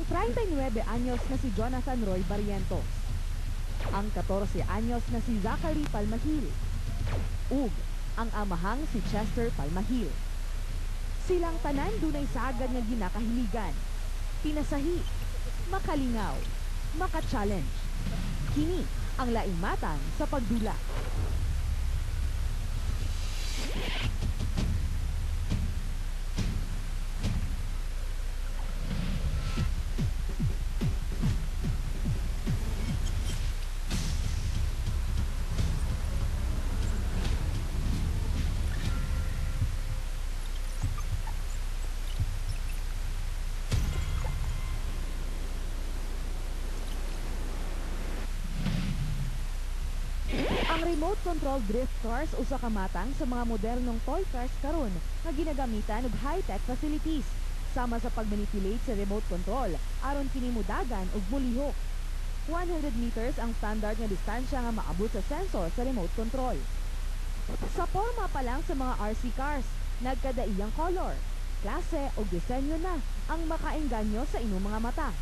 Ang 39 anyos na si Jonathan Roy Barrientos, ang 14 anyos na si Zachary Palmahil, ug ang amahang si Chester Palmahil. Silang tanan dunay sagad nga ginakahiligan, pinasahi, makalingaw, maka-challenge. Kini ang laing matang sa pagdula. Ang remote control drift cars usa ka matang sa mga modernong toy cars karon nga ginagamitan og high-tech facilities sama sa pagmanipulate sa remote control aron kini mudagan og mulihok. 100 meters ang standard nga distansya nga maabot sa sensor sa remote control. Sa forma pa lang sa mga RC cars, nagkadaiyang color, klase o disenyo na ang makaengganyo sa inyong mga mata.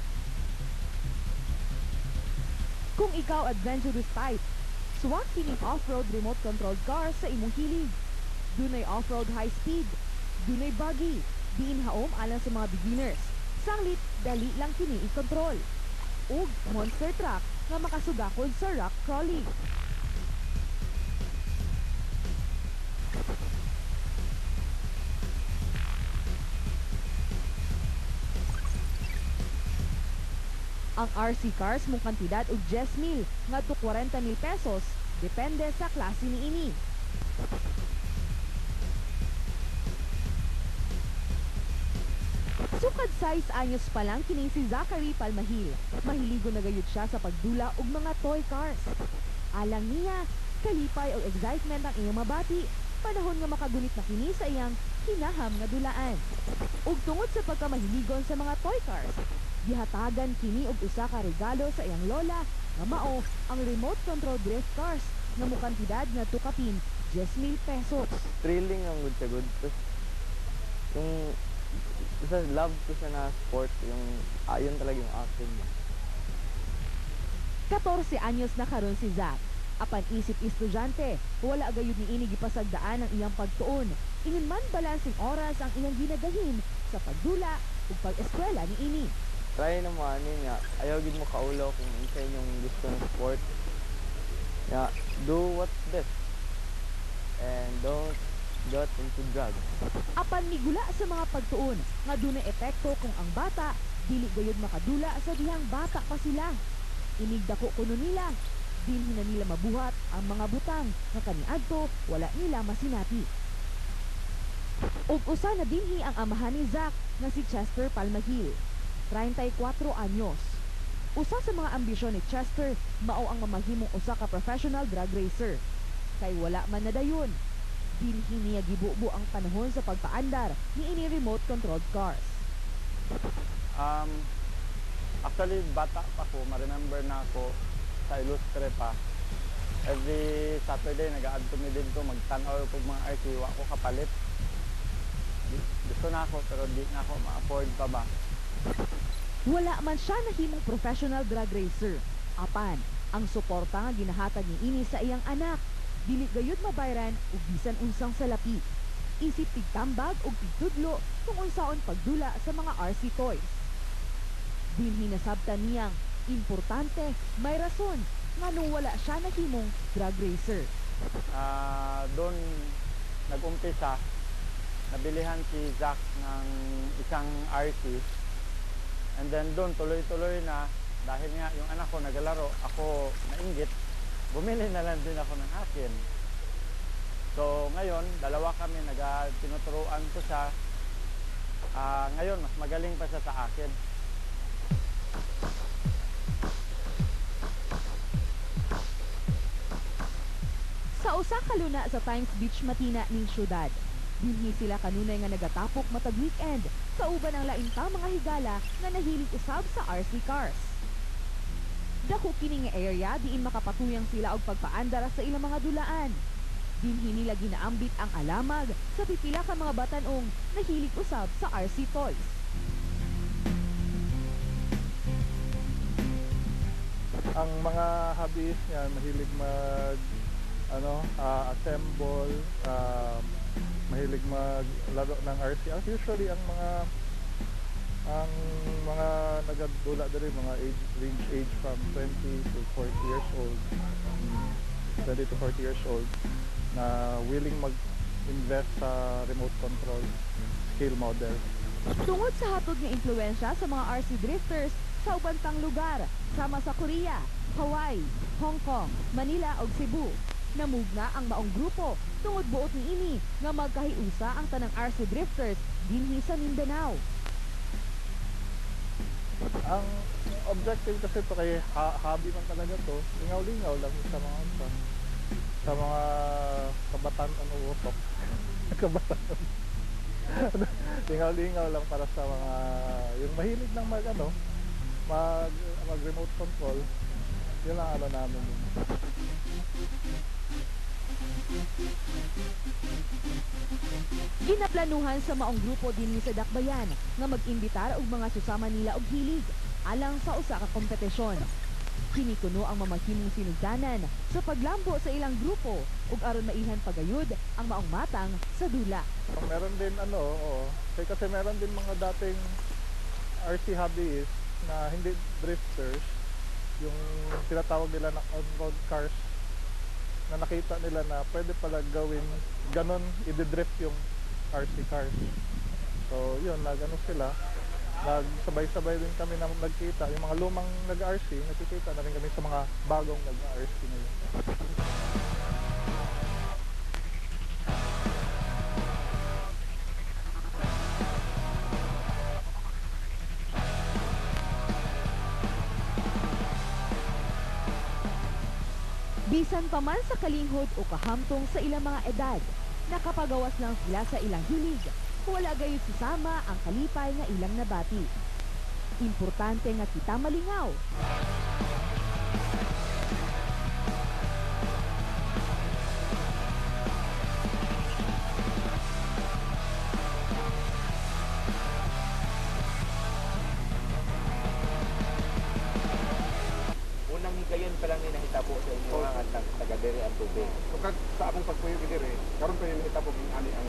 Kung ikaw adventurous type, suwak kining off-road remote controlled car sa imong hilig. Dunay off-road high speed, dunay buggy, diin haom alang sa mga beginners. Sanglit, dali lang kini i-control. Ug monster truck nga makasugakod sa rock crawling. Ang RC cars mong kantidad og 10,000 ngadto 40,000 pesos depende sa klase niini. Sukad size anyos pa lang kini si Zachary Palmahil. Mahiligo na gayud siya sa pagdula og mga toy cars. Alang niya, kalipay o excitement ang iyang mabati, panahon nga makagunit na kini sa iyang hinaham nga dulaan. Ug tungod sa pagkamahiligon sa mga toy cars, gihatagan kini og usa ka regalo sa iyang lola nga mao ang remote control drift cars nga mukantidad nga tukapin 10,000 pesos. Thrilling ang good sa good. Yung isa love ko siya na sport, yung ayon talaga yung akin. 14 anyos na karon si Zach. Apan isip estudyante, wala gayud niini gipasagdaan ang iyang pagtuon. Ingon man balansing oras ang iyang ginagahin sa pagdula ug pag-eskwela niini. Try na mo ani nga, ayaw gid mo kaulo kung isa yung gusto ng sport. Yeah, do what's best. And don't get into drugs. Apan migula sa mga pagtuon nga dunay epekto kung ang bata dili gayud makadula sa dihang bata pa sila. Inigdako kuno nila, dinhi na nila mabuhat ang mga butang nga kaniadto wala nila masinati. Ug usa na dinhi ang amahan ni Zach nga si Chester Palmahil, 34 anyos. Usa sa mga ambisyon ni Chester mao ang mamahimong usa ka professional drag racer. Kay wala man na dayon, dinhi niya gibubo ang panahon sa pagpaandar ni ini remote controlled cars. Actually, bata pa ko, ma-remember na ako sa Ilustre pa. Every Saturday, nag-aad to me din ko, mag-tanaw ko mga RC, wa ko kapalit. Gusto na ako, pero di na ako ma-afford pa ba. Wala man siya nahimong professional drag racer. Apan, ang suporta nga ginahatag ni ini sa iyang anak, dili gayud mabayran ug bisan unsang salapi. Isip tigtambag ug tigtudlo kung unsaon pagdula sa mga RC toys. Dinhi nasabtan niyang importante, may rason nga nung wala siya nahimong drag racer. Doon nag-umpisa, nabilihan si Zach ng isang RC. And then doon tuloy-tuloy na, dahil nga yung anak ko nagalaro, ako nainggit, bumili na lang din ako ng akin. So ngayon, dalawa kami, tinuturuan ko siya. Ngayon, mas magaling pa siya sa akin. Sa usa ka luna sa Times Beach Matina ning syudad, dinhi sila kanunay nga nagatapok matag weekend, kauban ang lain pa mga higala nga nahilig usab sa RC cars. Dako kini nga area diin makapatuyang sila og pagpaandar sa ilang mga dulaan. Dinhi nila ginaambit ang alamag sa pipila ka mga batanong nahilig usab sa RC toys. ang mga hobbies niya mahilig mag assemble, mahilig maglaro ng RC. Usually ang mga nagadula diri mga age from 20 to 40 years old. 20 to 40 years old na willing mag-invest sa remote control scale model. Tungod sa hatod nga impluwensya sa mga RC drifters sa ubang pang lugar, sama sa Korea, Hawaii, Hong Kong, Manila ug Cebu, namugna ang maong grupo tungod buot niini nga magkahiusa ang tanang RC drifters dinhi sa Mindanao. Ang objective kasi to kay hobby man talaga to, lingaw-lingaw lang sa mga kabataan ano utok. Kabataan. Lingaw-lingaw lang para sa mga yung mahilig ng mag remote control. Yun lang namin yun. Ginaplanuhan sa maong grupo dinhi sa Dakbayan nga mag-imbitar og mga susama nila og hilig alang sa usa ka kompetisyon. Kini kuno ang mamahimong sinugdanan sa paglambo sa ilang grupo ug aron mailhan pagayud ang maong matang sa dula. Meron din kasi meron din mga dating RC hobbyists na hindi drifters, yung tinatawag nila na on-road cars, na nakita nila na pwede pala gawin ganon, i-drift yung RC cars. So yun, sila, nagsabay-sabay din kami na nagkita, yung mga lumang nag-RC, nakikita na rin kami sa mga bagong nag-RC ngayon. Bisan pa man sa kalinghod o kahamtong sa ilang mga edad, nakapagawas lang sila sa ilang hilig. Wala gayud susama ang kalipay nga ilang nabati. Importante nga kita malingaw. Unang higayon pa lang ni nahitabo sa inyo nga taga diri ang tubig. So, sa akong pagpuyo dire, karon pa yung hitapog ani ang